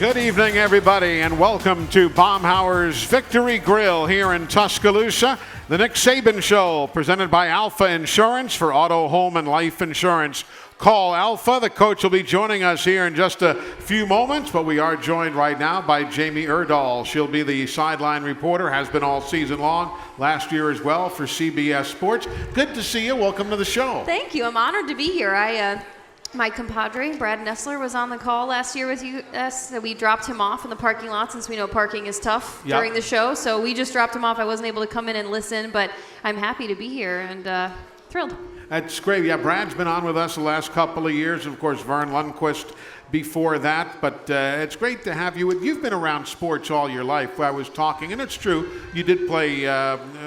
Good evening, everybody, and welcome to Baumhauer's Victory Grill here in Tuscaloosa. The Nick Saban Show, presented by Alpha Insurance for auto, home, and life insurance. Call Alpha. The coach will be joining us here in just a few moments, but we are joined right now by Jamie Erdahl. She'll be the sideline reporter, has been all season long, last year as well for CBS Sports. Good to see you. Welcome to the show. Thank you. I'm honored to be here. My compadre, Brad Nessler, was on the call last year with us. We dropped him off in the parking lot since we know parking is tough during the show. So we just dropped him off. I wasn't able to come in and listen, but I'm happy to be here and thrilled. That's great. Yeah, Brad's been on with us the last couple of years. Of course, Vern Lundquist before that. But it's great to have you. You've been around sports all your life. I was talking, and it's true, you did play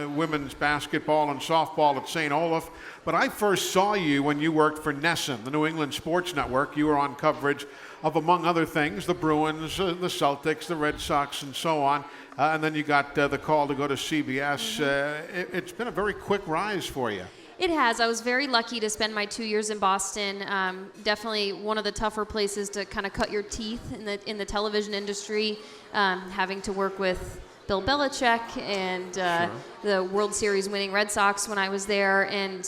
women's basketball and softball at St. Olaf. But I first saw you when you worked for Nessler, the New England Sports Network. You were on coverage of, among other things, the Bruins, the Celtics, the Red Sox, and so on. And then you got the call to go to CBS. It's been a very quick rise for you. It has. I was very lucky to spend my 2 years in Boston. Definitely one of the tougher places to kind of cut your teeth in the television industry, having to work with Bill Belichick and the World Series winning Red Sox when I was there. And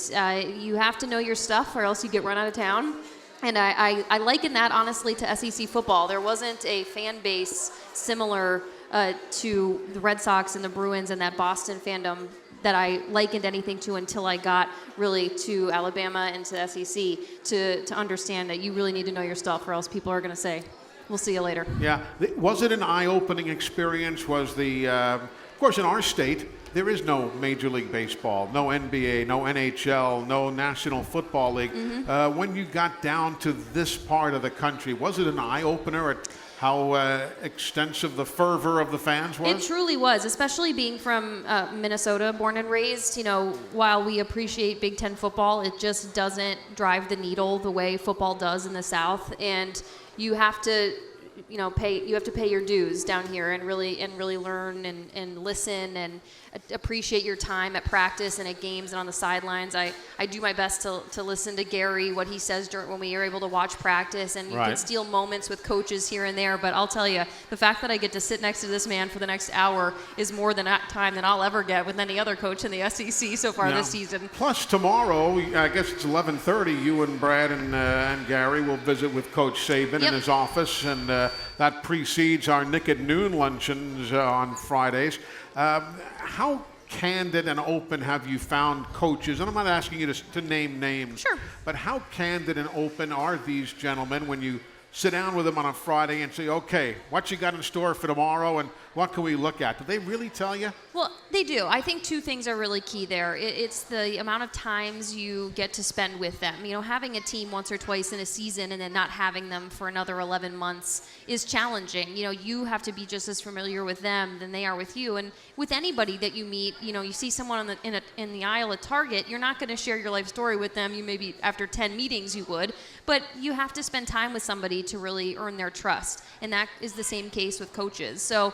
you have to know your stuff or else you get run out of town. And I liken that, honestly, to SEC football. There wasn't a fan base similar to the Red Sox and the Bruins and that Boston fandom that I likened anything to until I got really to Alabama and to SEC to understand that you really need to know your stuff or else people are going to say, we'll see you later. Yeah. Was it an eye-opening experience? Was of course, in our state, there is no Major League Baseball, no NBA, no NHL, no National Football League. Mm-hmm. When you got down to this part of the country, was it an eye-opener at how extensive the fervor of the fans was? It truly was, especially being from Minnesota, born and raised. You know, while we appreciate Big Ten football, it just doesn't drive the needle the way football does in the South. And you have to, pay your dues down here and really learn and listen and appreciate your time at practice and at games and on the sidelines. I do my best to listen to Gary, what he says when we are able to watch practice, and you can steal moments with coaches here and there, but I'll tell you, the fact that I get to sit next to this man for the next hour is more than time than I'll ever get with any other coach in the SEC so far this season. Plus tomorrow, I guess it's 11:30, you and Brad and Gary will visit with Coach Saban in his office, and that precedes our Nick at Noon luncheons on Fridays. How candid and open have you found coaches? And I'm not asking you to name names. Sure. But how candid and open are these gentlemen when you sit down with them on a Friday and say, okay, what you got in store for tomorrow and what can we look at? Do they really tell you? Well, they do. I think two things are really key there. It's the amount of times you get to spend with them. You know, having a team once or twice in a season and then not having them for another 11 months is challenging. You know, you have to be just as familiar with them than they are with you. And with anybody that you meet, you know, you see someone in the aisle at Target, you're not going to share your life story with them. You maybe after 10 meetings you would, but you have to spend time with somebody to really earn their trust. And that is the same case with coaches. So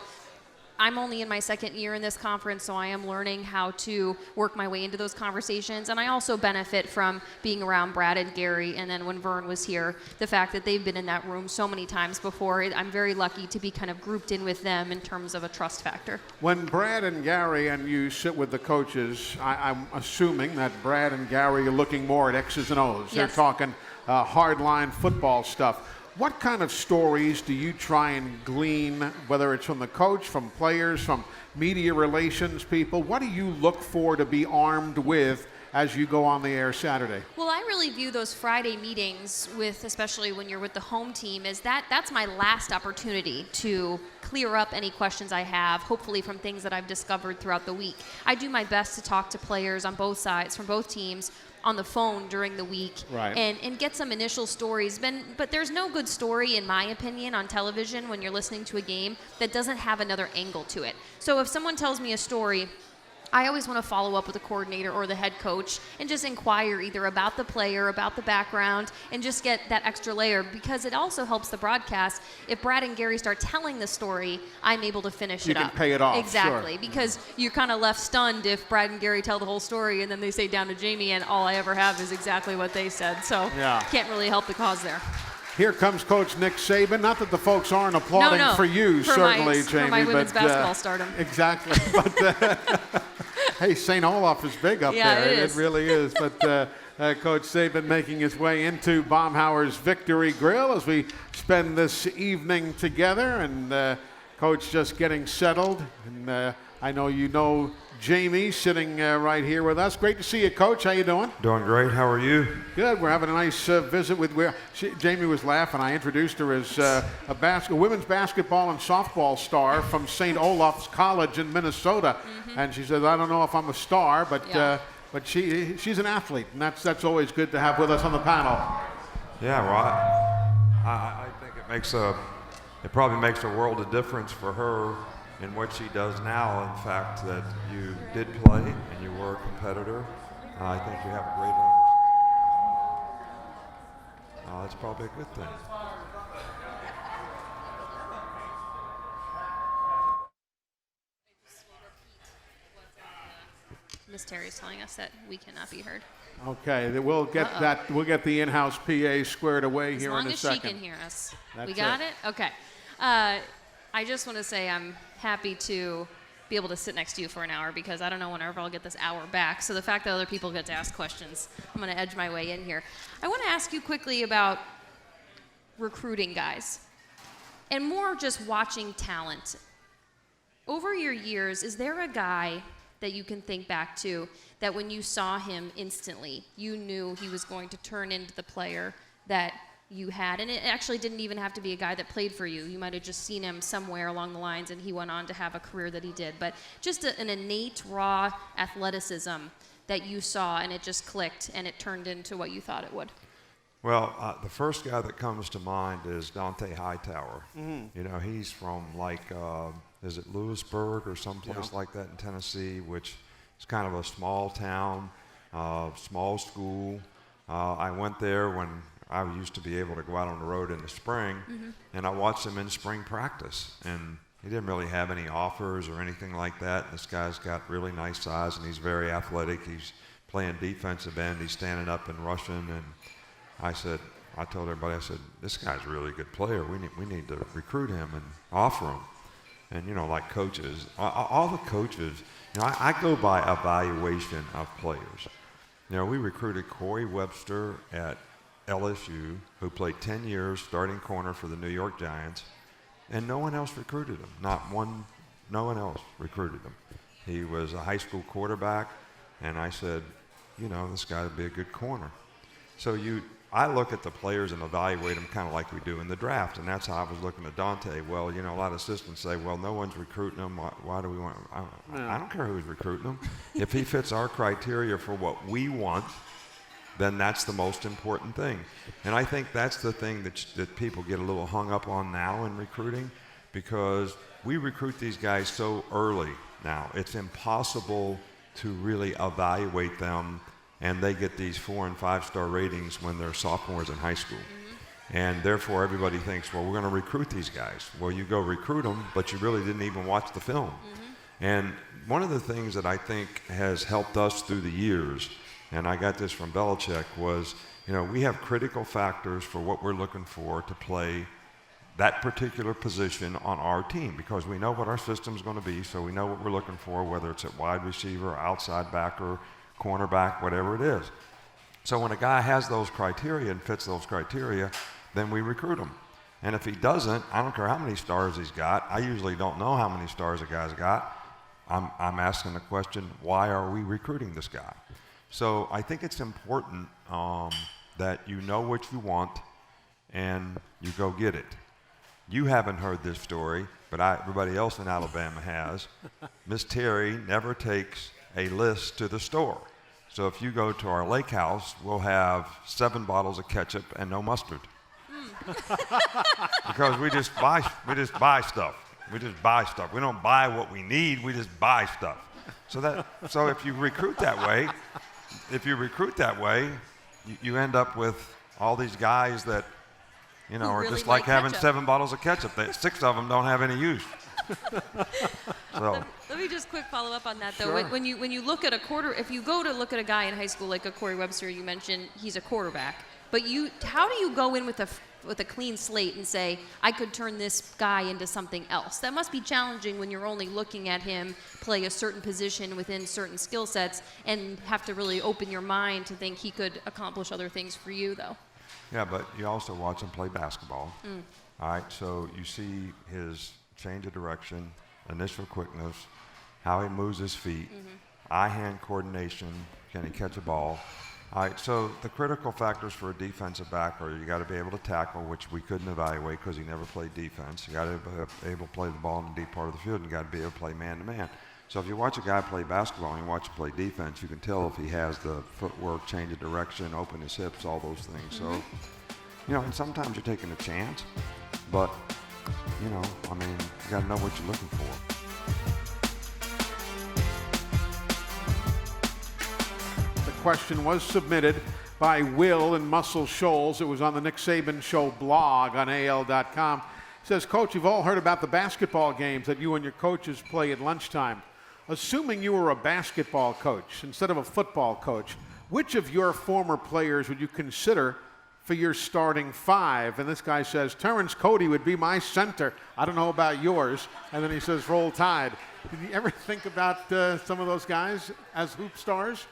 I'm only in my second year in this conference, so I am learning how to work my way into those conversations. And I also benefit from being around Brad and Gary, and then when Vern was here, the fact that they've been in that room so many times before, I'm very lucky to be kind of grouped in with them in terms of a trust factor. When Brad and Gary and you sit with the coaches, I'm assuming that Brad and Gary are looking more at X's and O's. Yes. They're talking hardline football stuff. What kind of stories do you try and glean, whether it's from the coach, from players, from media relations people? What do you look for to be armed with as you go on the air Saturday? Well, I really view those Friday meetings with, especially when you're with the home team, is that's my last opportunity to clear up any questions I have, hopefully from things that I've discovered throughout the week. I do my best to talk to players on both sides, from both teams, on the phone during the week, and get some initial stories. But there's no good story, in my opinion, on television when you're listening to a game that doesn't have another angle to it. So if someone tells me a story, I always want to follow up with the coordinator or the head coach and just inquire either about the player, about the background, and just get that extra layer, because it also helps the broadcast. If Brad and Gary start telling the story, I'm able to finish it up. You can pay it off. Exactly, sure. Because you're kind of left stunned if Brad and Gary tell the whole story and then they say down to Jamie and all I ever have is exactly what they said. So can't really help the cause there. Here comes Coach Nick Saban. Not that the folks aren't applauding for you, certainly, Jamie. For my women's but, basketball stardom. Exactly. But hey, St. Olaf is big up there. It really is. But Coach Saban making his way into Baumhauer's Victory Grill as we spend this evening together. And Coach just getting settled. And I know you know Jamie sitting right here with us. Great to see you, Coach. How you doing? Doing great. How are you? Good. We're having a nice visit with. Jamie was laughing. I introduced her as a women's basketball and softball star from St. Olaf's College in Minnesota, and she says, "I don't know if I'm a star, but she's an athlete, and that's always good to have with us on the panel." Yeah. Well, I think it probably makes a world of difference for her in what she does now. In fact, that you did play and you were a competitor. I think you have a great understanding. That's probably a good thing. Miss Terry's telling us that we cannot be heard. Okay, we'll get that. We'll get the in-house PA squared away here in a second. As long as she can hear us. That's we got it? Okay. I just want to say I'm happy to be able to sit next to you for an hour because I don't know whenever I'll get this hour back. So the fact that other people get to ask questions, I'm going to edge my way in here. I want to ask you quickly about recruiting guys and more just watching talent. Over your years, is there a guy that you can think back to that when you saw him instantly, you knew he was going to turn into the player that you had? And it actually didn't even have to be a guy that played for you. You might have just seen him somewhere along the lines and he went on to have a career that he did. But just an innate, raw athleticism that you saw and it just clicked and it turned into what you thought it would. Well, the first guy that comes to mind is Deonte Hightower. You know, he's from is it Lewisburg or someplace like that in Tennessee, which is kind of a small town, small school. I went there when I used to be able to go out on the road in the spring, and I watched him in spring practice. And he didn't really have any offers or anything like that. This guy's got really nice size, and he's very athletic. He's playing defensive end. He's standing up and rushing. And I told everybody, I said, this guy's a really good player. We need to recruit him and offer him. And, you know, like coaches, all the coaches, you know, I go by evaluation of players. You know, we recruited Corey Webster at LSU, who played 10 years starting corner for the New York Giants, and no one else recruited him. No one else recruited him. He was a high school quarterback, and I said, you know, this guy would be a good corner. So I look at the players and evaluate them kind of like we do in the draft, and that's how I was looking at Deonte. Well, you know, a lot of assistants say, well, no one's recruiting him. Why do we want him? I don't care who's recruiting him. If he fits our criteria for what we want, then that's the most important thing. And I think that's the thing that people get a little hung up on now in recruiting, because we recruit these guys so early now. It's impossible to really evaluate them, and they get these 4- and 5-star ratings when they're sophomores in high school. And therefore everybody thinks, well, we're going to recruit these guys. Well, you go recruit them, but you really didn't even watch the film. And one of the things that I think has helped us through the years, and I got this from Belichick, was, you know, we have critical factors for what we're looking for to play that particular position on our team, because we know what our system's going to be, so we know what we're looking for, whether it's at wide receiver, outside backer, cornerback, whatever it is. So when a guy has those criteria and fits those criteria, then we recruit him. And if he doesn't, I don't care how many stars he's got. I usually don't know how many stars a guy's got. I'm asking the question, why are we recruiting this guy? So I think it's important that you know what you want and you go get it. You haven't heard this story, but everybody else in Alabama has. Miss Terry never takes a list to the store. So if you go to our lake house, we'll have 7 bottles of ketchup and no mustard. Because we just buy stuff. We just buy stuff. We don't buy what we need, we just buy stuff. So if you recruit that way, you end up with all these guys that, you know, are really just like having ketchup. 7 bottles of ketchup. 6 of them don't have any use. So. Let me just quick follow up on that, though. Sure. When you look at if you go to look at a guy in high school like a Corey Webster, you mentioned he's a quarterback. But how do you go in with with a clean slate and say, I could turn this guy into something else. That must be challenging when you're only looking at him play a certain position within certain skill sets and have to really open your mind to think he could accomplish other things for you, though. Yeah, but you also watch him play basketball. All right, so you see his change of direction, initial quickness, how he moves his feet, eye-hand coordination, can he catch a ball? All right, so the critical factors for a defensive back are you got to be able to tackle, which we couldn't evaluate because he never played defense. You got to be able to play the ball in the deep part of the field, and you got to be able to play man-to-man. So if you watch a guy play basketball and you watch him play defense, you can tell if he has the footwork, change of direction, open his hips, all those things. So, you know, and sometimes you're taking a chance, but, you know, I mean, you got to know what you're looking for. Question was submitted by Will in Muscle Shoals. It was on the Nick Saban Show blog on AL.com. It says, Coach, you've all heard about the basketball games that you and your coaches play at lunchtime. Assuming you were a basketball coach instead of a football coach, which of your former players would you consider for your starting five? And this guy says, Terrence Cody would be my center. I don't know about yours. And then he says, Roll Tide. Did you ever think about some of those guys as hoop stars?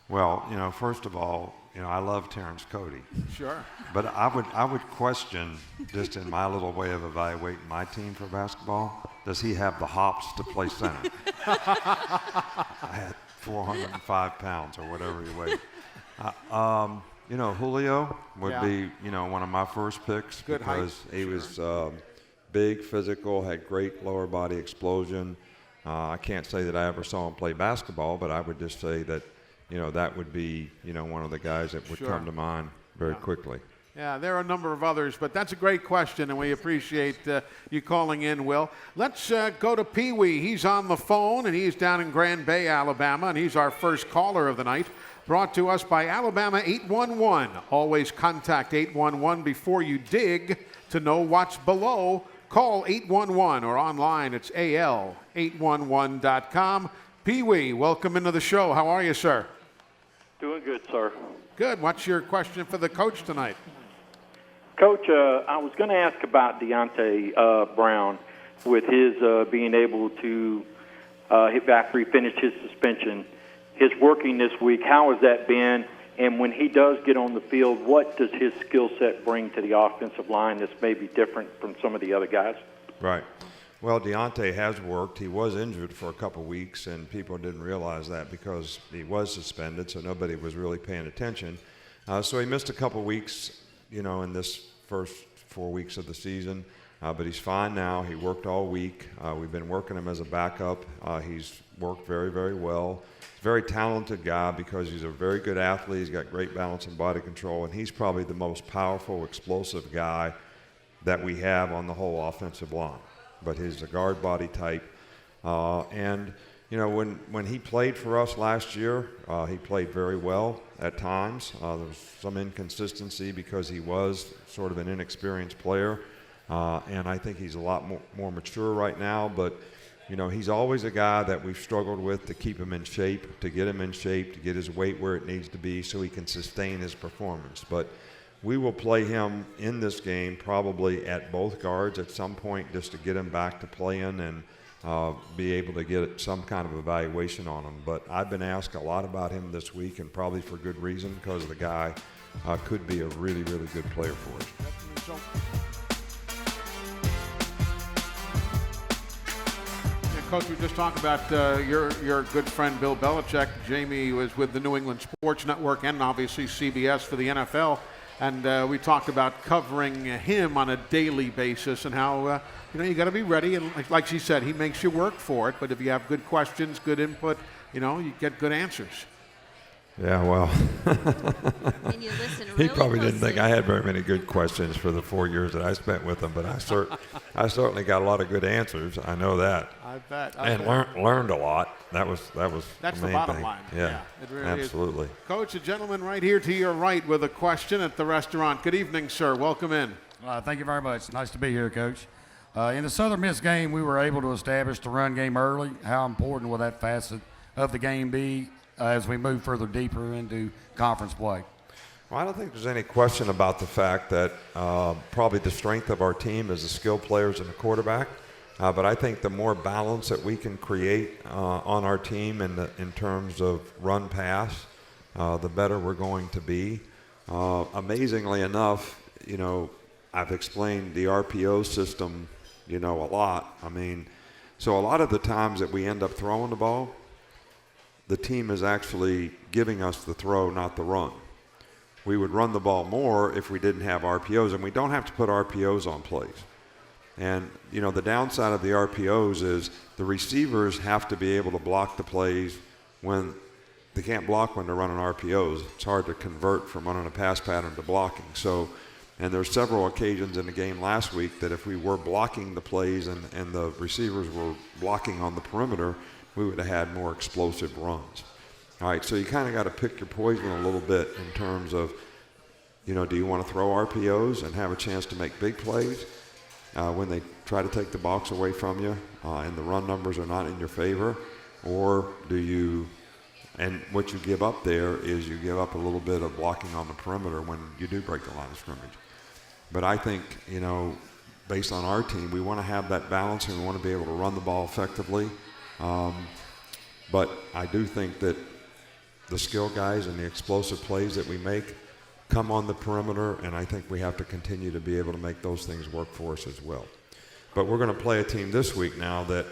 Well, you know, first of all, you know, I love Terrence Cody. Sure. But I would question, just in my little way of evaluating my team for basketball, does he have the hops to play center? I had 405 pounds or whatever he weighed. You know, Julio would be, you know, one of my first picks because he was big, physical, had great lower body explosion. I can't say that I ever saw him play basketball, but I would just say that, you know, that would be, you know, one of the guys that would come to mind very quickly. Yeah, there are a number of others, but that's a great question, and we appreciate you calling in, Will. Let's go to Pee Wee. He's on the phone, and he's down in Grand Bay, Alabama, and he's our first caller of the night, brought to us by Alabama 811. Always contact 811 before you dig to know what's below. Call 811 or online. It's al811.com. Pee Wee, welcome into the show. How are you, sir? Doing good, sir. Good. What's your question for the coach tonight? Coach, I was going to ask about Deonte Brown with his being able to hit back after he finished his suspension. His working this week, how has that been? And when he does get on the field, what does his skill set bring to the offensive line that's maybe different from some of the other guys? Right. Well, Deonte has worked. He was injured for a couple weeks, and people didn't realize that because he was suspended, so nobody was really paying attention. So he missed a couple weeks, you know, in this first 4 weeks of the season, but he's fine now. He worked all week. We've been working him as a backup. He's worked very, very well. He's a very talented guy because he's a very good athlete. He's got great balance and body control, and he's probably the most powerful, explosive guy that we have on the whole offensive line. But he's a guard body type. And, you know, when he played for us last year, he played very well at times. There was some inconsistency because he was sort of an inexperienced player. And I think he's a lot more mature right now. But, you know, he's always a guy that we've struggled with to keep him in shape, to get him in shape, to get his weight where it needs to be so he can sustain his performance. But we will play him in this game probably at both guards at some point just to get him back to playing and be able to get some kind of evaluation on him. But I've been asked a lot about him this week, and probably for good reason, because the guy could be a really, really good player for us. Coach, we just talked about your good friend Bill Belichick. Jamie was with the New England Sports Network and obviously CBS for the NFL. And we talked about covering him on a daily basis and how, you know, you got to be ready. And like she said, he makes you work for it. But if you have good questions, good input, you know, you get good answers. Yeah, well, And you listen really he probably closely. didn't think I had very many good questions for the 4 years that I spent with him, but I certainly got a lot of good answers. I know that. I bet. And learned a lot. That's the main bottom thing. line. Yeah, it really absolutely. is. Coach, a gentleman right here to your right with a question at the restaurant. Good evening, sir. Welcome in. Thank you very much. Nice to be here, Coach. In the Southern Miss game, we were able to establish the run game early. How important will that facet of the game be as we move further deeper into conference play? Well, I don't think there's any question about the fact that probably the strength of our team is the skilled players and the quarterback. But I think the more balance that we can create on our team in terms of run pass, the better we're going to be. Amazingly enough, I've explained the RPO system, a lot. I mean, so a lot of the times that we end up throwing the ball, the team is actually giving us the throw, not the run. We would run the ball more if we didn't have RPOs, and we don't have to put RPOs on plays. And, the downside of the RPOs is the receivers have to be able to block the plays when they can't block when they're running RPOs. It's hard to convert from running a pass pattern to blocking. So, and there's several occasions in the game last week that if we were blocking the plays and the receivers were blocking on the perimeter, we would have had more explosive runs. All right, so you kind of got to pick your poison a little bit in terms of, do you want to throw RPOs and have a chance to make big plays when they try to take the box away from you and the run numbers are not in your favor? Or do you, and what you give up there is you give up a little bit of blocking on the perimeter when you do break the line of scrimmage. But I think, based on our team, we want to have that balance and we want to be able to run the ball effectively. But I do think that the skill guys and the explosive plays that we make come on the perimeter, and I think we have to continue to be able to make those things work for us as well. But we're going to play a team this week now that,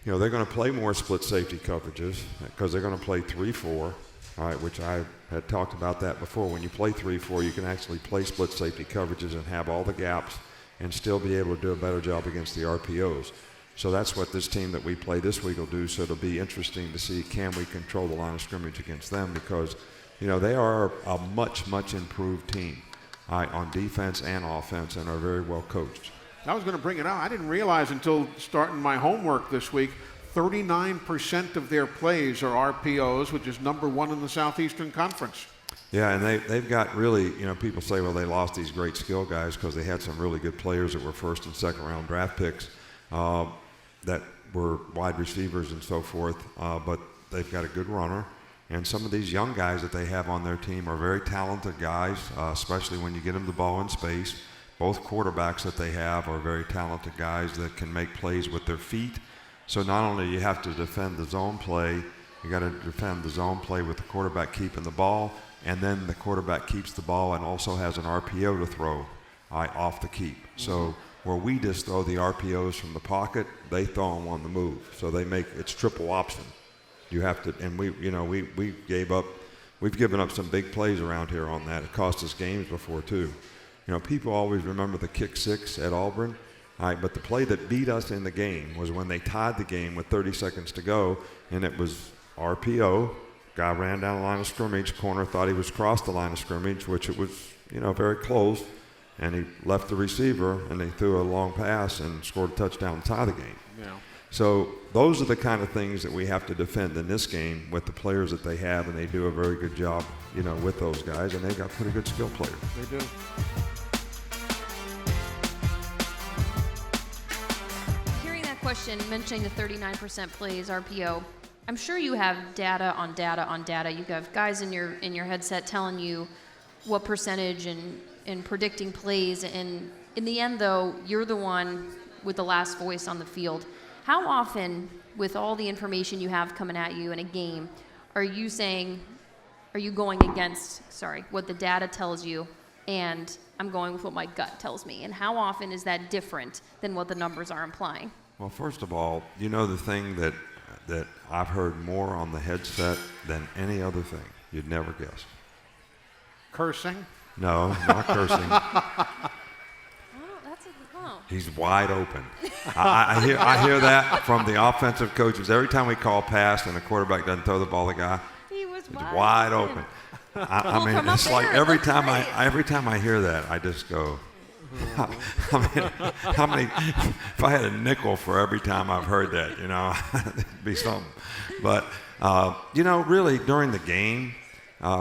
they're going to play more split safety coverages because they're going to play 3-4, all right, which I had talked about that before. When you play 3-4, you can actually play split safety coverages and have all the gaps and still be able to do a better job against the RPOs. So that's what this team that we play this week will do. So it'll be interesting to see, can we control the line of scrimmage against them, because, they are a much, much improved team on defense and offense and are very well coached. I was going to bring it out. I didn't realize until starting my homework this week, 39% of their plays are RPOs, which is number one in the Southeastern Conference. Yeah, and they've got really, people say, well, they lost these great skill guys because they had some really good players that were first and second round draft picks. That were wide receivers and so forth, but they've got a good runner. And some of these young guys that they have on their team are very talented guys, especially when you get them the ball in space. Both quarterbacks that they have are very talented guys that can make plays with their feet. So not only you have to defend the zone play, you got to defend the zone play with the quarterback keeping the ball, and then the quarterback keeps the ball and also has an RPO to throw off the keep. So where we just throw the RPOs from the pocket, they throw them on the move. So it's triple option. You have to, and we've given up some big plays around here on that. It cost us games before too. People always remember the kick six at Auburn. All right, but the play that beat us in the game was when they tied the game with 30 seconds to go, and it was RPO. Guy ran down the line of scrimmage. Corner thought he was crossed the line of scrimmage, which it was, very close. And he left the receiver, and they threw a long pass and scored a touchdown to tie the game. Yeah. So those are the kind of things that we have to defend in this game with the players that they have, and they do a very good job, with those guys, and they've got pretty good skill players. They do. Hearing that question, mentioning the 39% plays RPO, I'm sure you have data on data on data. You have guys in your headset telling you what percentage and predicting plays, and in the end, though, you're the one with the last voice on the field. How often, with all the information you have coming at you in a game, are you going against, what the data tells you, and I'm going with what my gut tells me? And how often is that different than what the numbers are implying? Well, first of all, the thing that I've heard more on the headset than any other thing, you'd never guess. Cursing? No, not cursing. Oh. He's wide open. I hear that from the offensive coaches. Every time we call pass and the quarterback doesn't throw the ball, the guy It's wide open. I mean, it's like every time I hear that, I just go, how many, if I had a nickel for every time I've heard that, it'd be something. But, really during the game,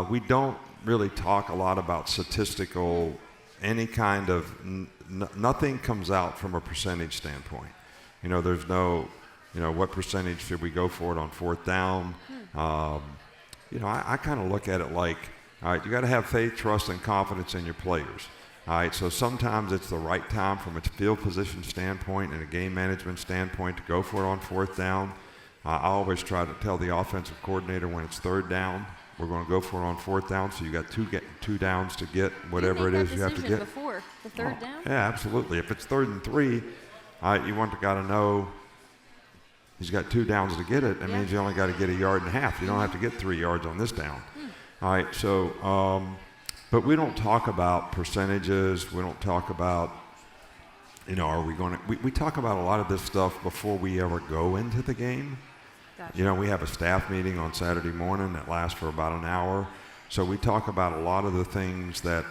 we don't really talk a lot about statistical, any kind of, nothing comes out from a percentage standpoint. There's no, what percentage should we go for it on fourth down? I kind of look at it like, All right, you got to have faith, trust, and confidence in your players. All right, so sometimes it's the right time from a field position standpoint and a game management standpoint to go for it on fourth down. I always try to tell the offensive coordinator when it's third down, we're going to go for it on fourth down, so you got two downs to get whatever it is you have to get. Before the third down? Yeah, absolutely. If it's 3rd and 3, you want the guy to know he's got 2 downs to get it. That means you only got to get 1.5 yards. You don't have to get 3 yards on this down. All right, so but we don't talk about percentages. We don't talk about, are we going to – we talk about a lot of this stuff before we ever go into the game. Gotcha. We have a staff meeting on Saturday morning that lasts for about an hour. So we talk about a lot of the things that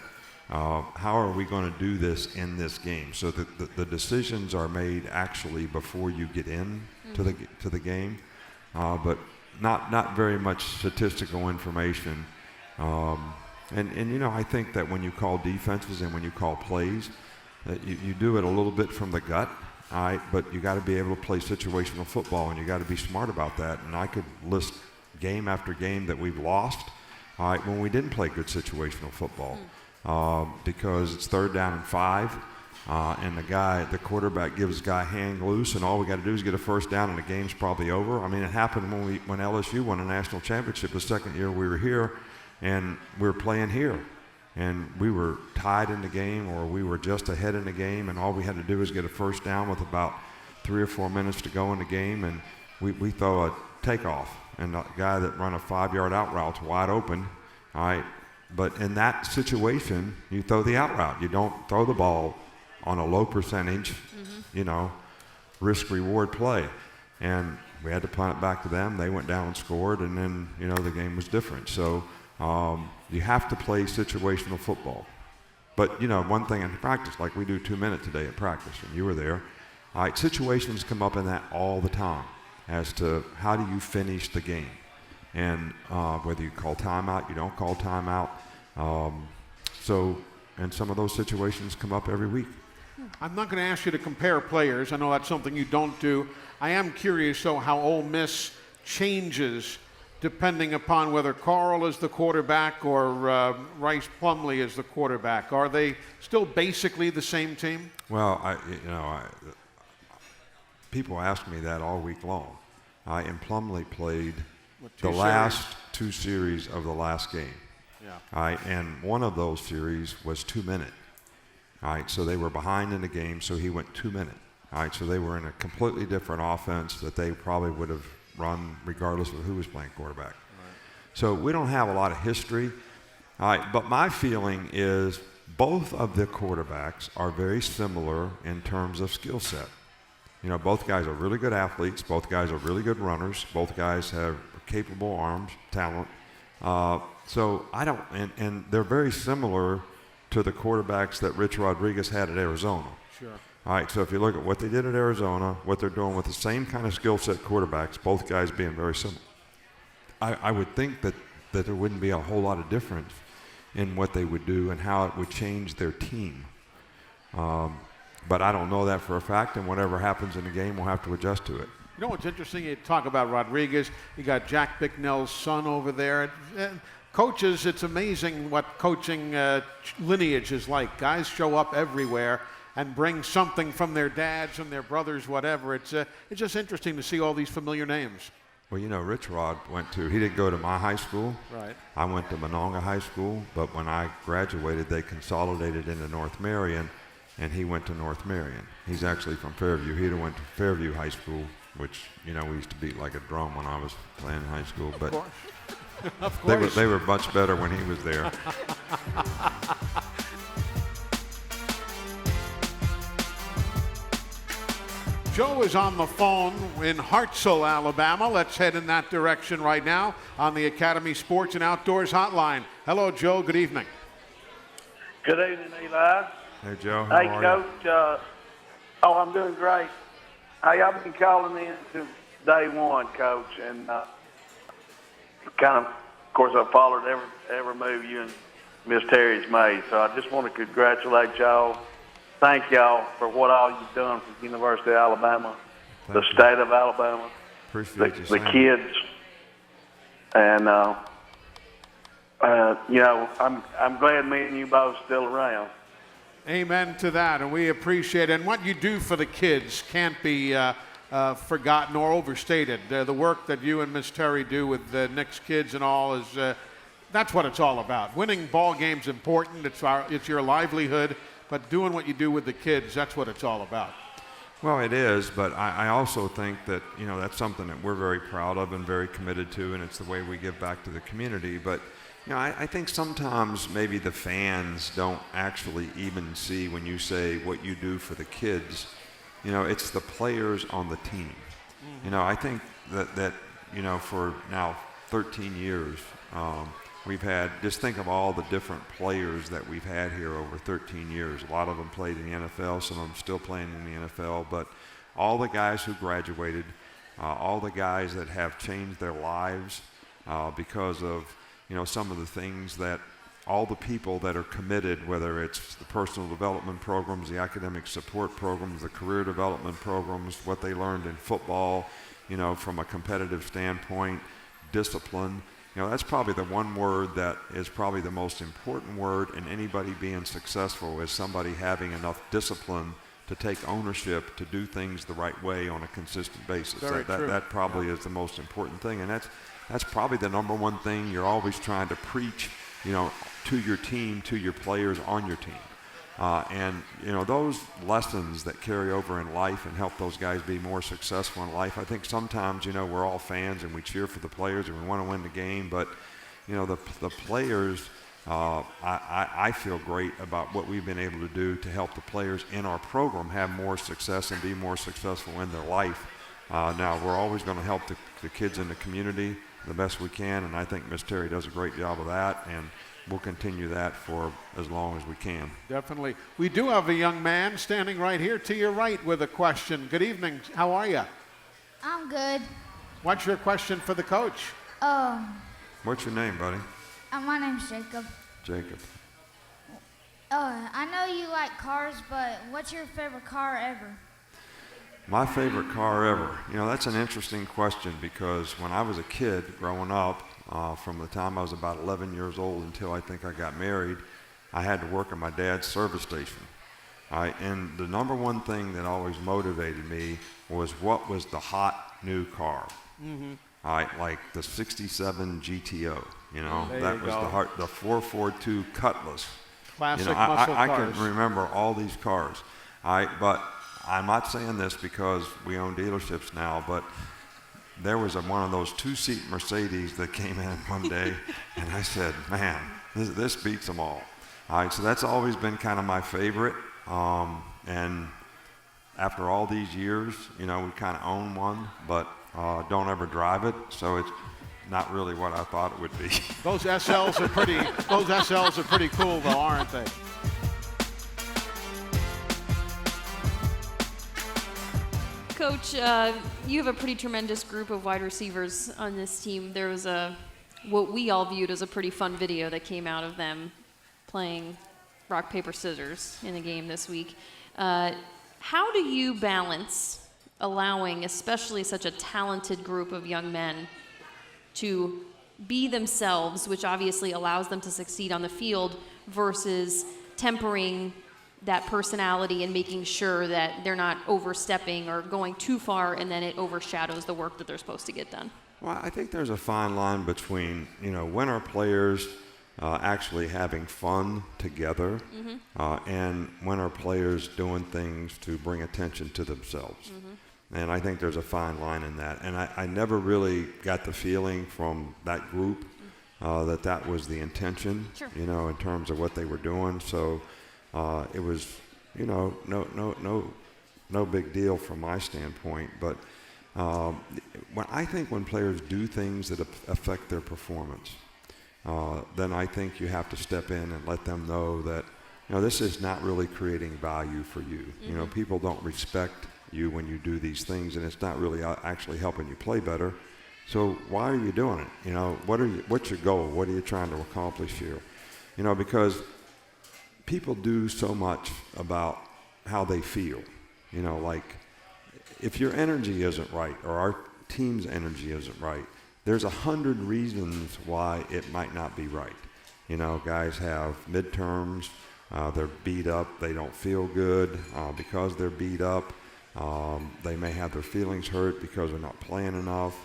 how are we going to do this in this game. So the decisions are made actually before you get in to the game, but not very much statistical information. And I think that when you call defenses and when you call plays, that you do it a little bit from the gut, all right, but you got to be able to play situational football, and you got to be smart about that. And I could list game after game that we've lost, all right, when we didn't play good situational football, because it's 3rd down and 5, and the quarterback gives the guy hang loose, and all we got to do is get a first down, and the game's probably over. I mean, it happened when LSU won a national championship the second year we were here. And we were playing here, and we were tied in the game, or we were just ahead in the game, and all we had to do was get a first down with about 3 or 4 minutes to go in the game, and we throw a takeoff, and the guy that run a 5-yard out route's wide open, all right? But in that situation, you throw the out route. You don't throw the ball on a low percentage, risk-reward play. And we had to punt it back to them. They went down and scored, and then, the game was different. So you have to play situational football. But, one thing in practice, like we do 2-minute today at practice, and you were there, all right, situations come up in that all the time as to how do you finish the game. And whether you call timeout, you don't call timeout. And some of those situations come up every week. I'm not going to ask you to compare players. I know that's something you don't do. I am curious, though, how Ole Miss changes depending upon whether Carl is the quarterback or Rice Plumlee is the quarterback. Are they still basically the same team? Well, people ask me that all week long. And Plumlee played the last 2 series of the last game. Yeah. And one of those series was 2-minute. All right, so they were behind in the game, so he went 2-minute. All right, so they were in a completely different offense that they probably would have run regardless of who was playing quarterback. Right. So we don't have a lot of history. All right, but my feeling is both of the quarterbacks are very similar in terms of skill set. Both guys are really good athletes. Both guys are really good runners. Both guys have capable arms, talent. So I don't, and they're very similar to the quarterbacks that Rich Rodriguez had at Arizona. Sure. All right, so if you look at what they did at Arizona, what they're doing with the same kind of skill set quarterbacks, both guys being very similar, I would think that there wouldn't be a whole lot of difference in what they would do and how it would change their team. But I don't know that for a fact, and whatever happens in the game, we'll have to adjust to it. You know what's interesting? You talk about Rodriguez. You got Jack Bicknell's son over there. Coaches, it's amazing what coaching lineage is like. Guys show up everywhere and bring something from their dads and their brothers, whatever. It's just interesting to see all these familiar names. Well, Rich Rod he didn't go to my high school. Right. I went to Monongah High School, but when I graduated, they consolidated into North Marion, and he went to North Marion. He's actually from Fairview. He'd have went to Fairview High School, which, we used to beat like a drum when I was playing in high school. But of course. They were much better when he was there. Joe is on the phone in Hartselle, Alabama. Let's head in that direction right now on the Academy Sports and Outdoors Hotline. Hello, Joe. Good evening. Good evening, Eli. Hey, Joe. Hey, Coach. I'm doing great. Hey, I've been calling in since day one, Coach, and of course, I followed every move you and Miss Terry's made. So I just want to congratulate y'all. Thank y'all for what all you've done for the University of Alabama, the state of Alabama, Appreciate the kids. And I'm glad me and you both still around. Amen to that, and we appreciate it. And what you do for the kids can't be forgotten or overstated. The work that you and Miss Terry do with the Knicks kids and all is that's what it's all about. Winning ball games important. It's your livelihood, but doing what you do with the kids, that's what it's all about. Well, it is, but I also think that, that's something that we're very proud of and very committed to, and it's the way we give back to the community. But, I think sometimes maybe the fans don't actually even see when you say what you do for the kids. It's the players on the team. I think that for now 13 years, we've had, just think of all the different players that we've had here over 13 years. A lot of them played in the NFL, some of them still playing in the NFL, but all the guys who graduated, all the guys that have changed their lives because of, some of the things that all the people that are committed, whether it's the personal development programs, the academic support programs, the career development programs, what they learned in football, from a competitive standpoint, discipline. That's probably the one word that is probably the most important word in anybody being successful, is somebody having enough discipline to take ownership to do things the right way on a consistent basis. That probably is the most important thing, and that's probably the number one thing you're always trying to preach, to your team, to your players on your team. And those lessons that carry over in life and help those guys be more successful in life. I think sometimes, we're all fans and we cheer for the players and we want to win the game, but the players, I feel great about what we've been able to do to help the players in our program have more success and be more successful in their life. Now, we're always going to help the kids in the community the best we can, and I think Miss Terry does a great job of that, and we'll continue that for as long as we can. Definitely. We do have a young man standing right here to your right with a question. Good evening. How are you? I'm good. What's your question for the coach? What's your name, buddy? My name's Jacob. Jacob. I know you like cars, but what's your favorite car ever? My favorite car ever. That's an interesting question, because when I was a kid growing up, from the time I was about 11 years old until I think I got married, I had to work at my dad's service station. And the number one thing that always motivated me was what was the hot new car. Like the 67 GTO, that was the 442 Cutlass. Classic muscle I cars. can remember all these cars. But I'm not saying this because we own dealerships now, but there was one of those two-seat Mercedes that came in one day, and I said, man, this beats them all. So that's always been kind of my favorite. And after all these years, we kind of own one, but don't ever drive it, so it's not really what I thought it would be. Those SLs are pretty cool, though, aren't they? Coach, you have a pretty tremendous group of wide receivers on this team. There was what we all viewed as a pretty fun video that came out of them playing rock, paper, scissors in the game this week. How do you balance allowing, especially such a talented group of young men, to be themselves, which obviously allows them to succeed on the field, versus tempering that personality and making sure that they're not overstepping or going too far and then it overshadows the work that they're supposed to get done? Well, I think there's a fine line between, when our players actually having fun together and when our players doing things to bring attention to themselves. And I think there's a fine line in that. And I never really got the feeling from that group that was the intention, in terms of what they were doing. So it was, no big deal from my standpoint. But when players do things that affect their performance, then I think you have to step in and let them know that, this is not really creating value for you. People don't respect you when you do these things, and it's not really actually helping you play better. So why are you doing it? What's your goal? What are you trying to accomplish here? Because people do so much about how they feel. Like if your energy isn't right or our team's energy isn't right, there's 100 reasons why it might not be right. You know, guys have midterms, they're beat up, they don't feel good because they're beat up. They may have their feelings hurt because they're not playing enough.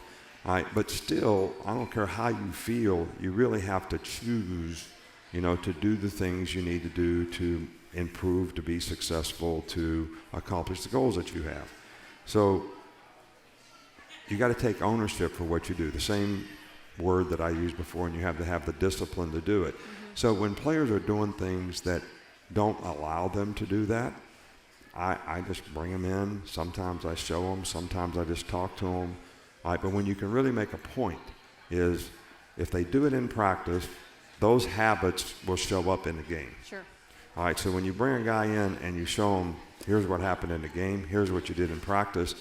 But still, I don't care how you feel, you really have to choose, you know, to do the things you need to do to improve, to be successful, to accomplish the goals that you have. So you got to take ownership for what you do. The same word that I used before, and you have to have the discipline to do it. So when players are doing things that don't allow them to do that, I just bring them in. Sometimes I show them. Sometimes I just talk to them. But when you can really make a point is if they do it in practice, those habits will show up in the game. Sure. All right, so when you bring a guy in and you show him, here's what happened in the game, here's what you did in practice,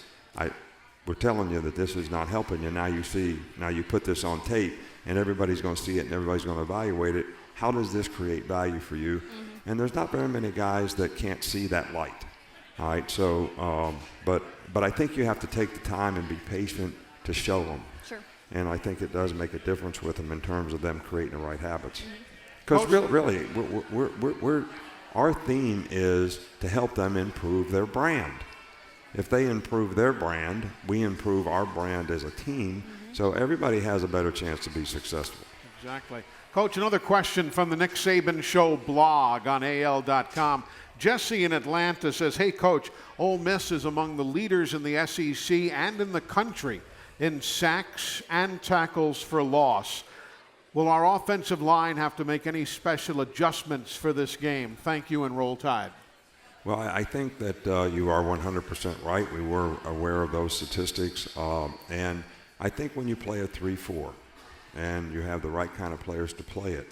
we're telling you that this is not helping you. Now you put this on tape, and everybody's going to see it, and everybody's going to evaluate it. How does this create value for you? Mm-hmm. And there's not very many guys that can't see that light. All right, so, but I think you have to take the time and be patient to show them. Sure. And I think it does make a difference with them in terms of them creating the right habits. Because really, our theme is to help them improve their brand. If they improve their brand, we improve our brand as a team, so everybody has a better chance to be successful. Exactly. Coach, another question from the Nick Saban Show blog on AL.com. Jesse in Atlanta says, hey, Coach, Ole Miss is among the leaders in the SEC and in the country in sacks and tackles for loss. Will our offensive line have to make any special adjustments for this game? Thank you, and Roll Tide. Well, I think that you are 100% right. We were aware of those statistics. And I think when you play a 3-4 and you have the right kind of players to play it,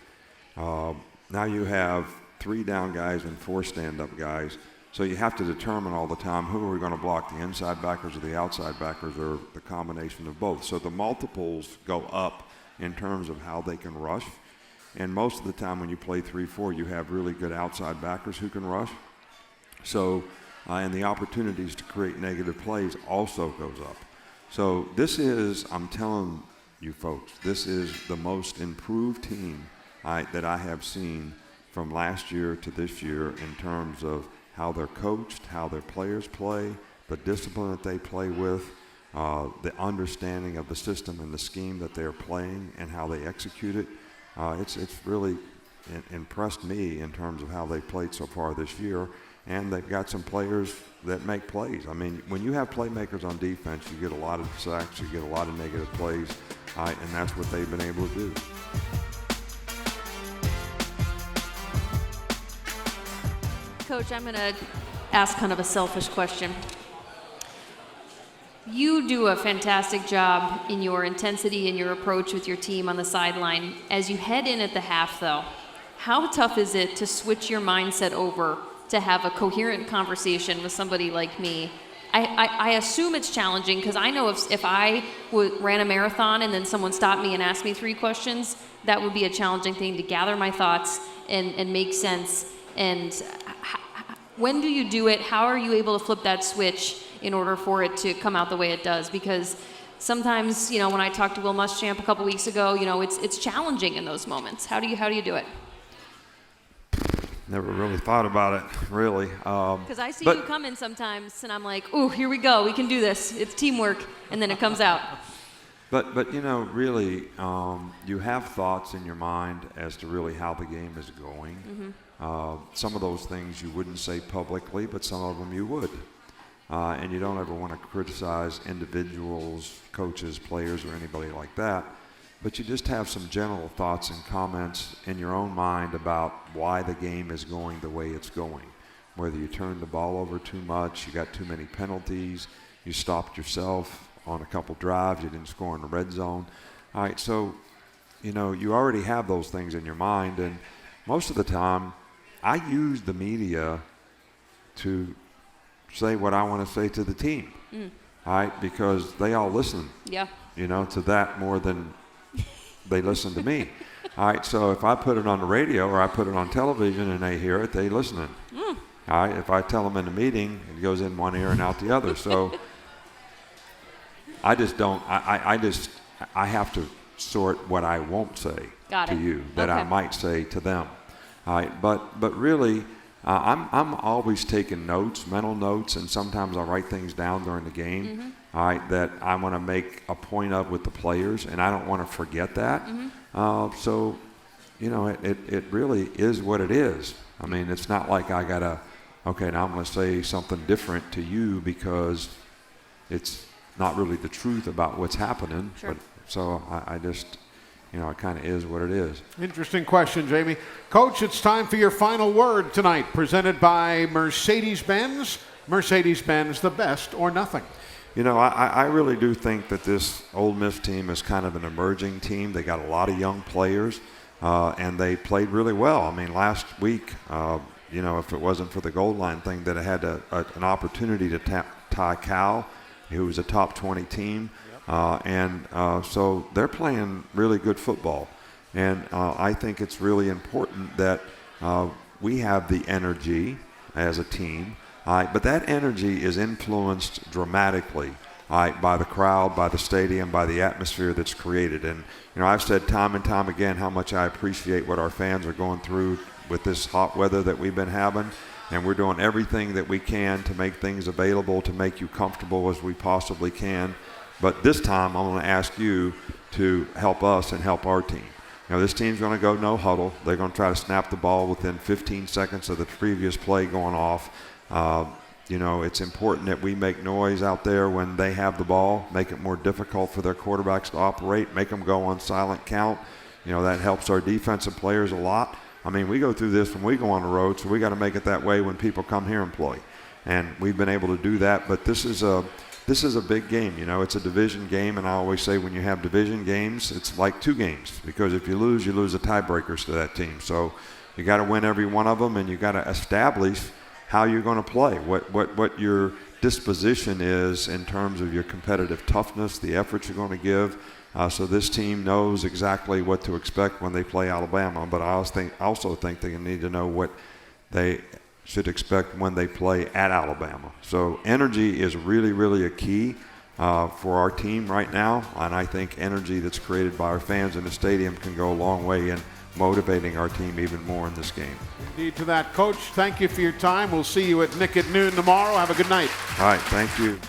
now you have 3 down guys and 4 stand-up guys. So you have to determine all the time who are we going to block, the inside backers or the outside backers, or the combination of both. So the multiples go up in terms of how they can rush. And most of the time when you play 3-4, you have really good outside backers who can rush. So, and the opportunities to create negative plays also goes up. So this is, I'm telling you folks, this is the most improved team that I have seen from last year to this year in terms of how they're coached, how their players play, the discipline that they play with, the understanding of the system and the scheme that they're playing and how they execute it. It's really impressed me in terms of how they played so far this year. And they've got some players that make plays. I mean, when you have playmakers on defense, you get a lot of sacks, you get a lot of negative plays, and that's what they've been able to do. Coach, I'm going to ask kind of a selfish question. You do a fantastic job in your intensity and your approach with your team on the sideline. As you head in at the half, though, how tough is it to switch your mindset over to have a coherent conversation with somebody like me? I assume it's challenging because I know if I ran a marathon and then someone stopped me and asked me 3 questions, that would be a challenging thing to gather my thoughts and make sense. And when do you do it? How are you able to flip that switch in order for it to come out the way it does? Because sometimes, you know, when I talked to Will Muschamp a couple weeks ago, you know, it's challenging in those moments. How do you do it? Never really thought about it, really. Because I see you coming sometimes, and I'm like, "Ooh, here we go. We can do this. It's teamwork," and then it comes out. But you know, really, you have thoughts in your mind as to really how the game is going. Mm-hmm. Some of those things you wouldn't say publicly, but some of them you would. And you don't ever want to criticize individuals, coaches, players, or anybody like that. But you just have some general thoughts and comments in your own mind about why the game is going the way it's going. Whether you turned the ball over too much, you got too many penalties, you stopped yourself on a couple drives, you didn't score in the red zone. All right, so, you know, you already have those things in your mind. And most of the time, I use the media to say what I want to say to the team. All right, because they all listen, you know, to that more than they listen to me. All right, so if I put it on the radio or I put it on television and they hear it, they listening. All right, if I tell them in the meeting, it goes in one ear and out the other. So I just don't, I have to sort what I won't say Got to it. you that I Okay. might say to them. All right, but really, I'm always taking notes, mental notes, and sometimes I write things down during the game. Mm-hmm. All right, that I want to make a point of with the players, and I don't want to forget that. Mm-hmm. So, you know, it really is what it is. I mean, it's not like I gotta, okay, now I'm going to say something different to you because it's not really the truth about what's happening. Sure. But so I just, you know, it kind of is what it is. Interesting question, Jamie. Coach, it's time for your final word tonight, presented by Mercedes-Benz. Mercedes-Benz, the best or nothing. You know, I really do think that this Ole Miss team is kind of an emerging team. They got a lot of young players, and they played really well. I mean, last week, you know, if it wasn't for the goal line thing, that I had an opportunity to tie Cal, who was a top 20 team. So they're playing really good football. And I think it's really important that we have the energy as a team. But that energy is influenced dramatically by the crowd, by the stadium, by the atmosphere that's created. And, you know, I've said time and time again how much I appreciate what our fans are going through with this hot weather that we've been having. And we're doing everything that we can to make things available, to make you comfortable as we possibly can. But this time, I'm going to ask you to help us and help our team. You know, this team's going to go no huddle. They're going to try to snap the ball within 15 seconds of the previous play going off. You know, it's important that we make noise out there when they have the ball, make it more difficult for their quarterbacks to operate, make them go on silent count. You know, that helps our defensive players a lot. I mean, we go through this when we go on the road, so we got to make it that way when people come here and play. And we've been able to do that, but this is a big game. You know, it's a division game, and I always say when you have division games, it's like two games, because if you lose the tiebreakers to that team. So you got to win every one of them, and you got to establish how you're going to play, what your disposition is in terms of your competitive toughness, the efforts you're going to give. So this team knows exactly what to expect when they play Alabama, but I also think they need to know what they should expect when they play at Alabama. So energy is really, really a key for our team right now, and I think energy that's created by our fans in the stadium can go a long way in motivating our team even more in this game. Indeed to that, Coach. Thank you for your time. We'll see you at Nick at noon tomorrow. Have a good night. All right, thank you.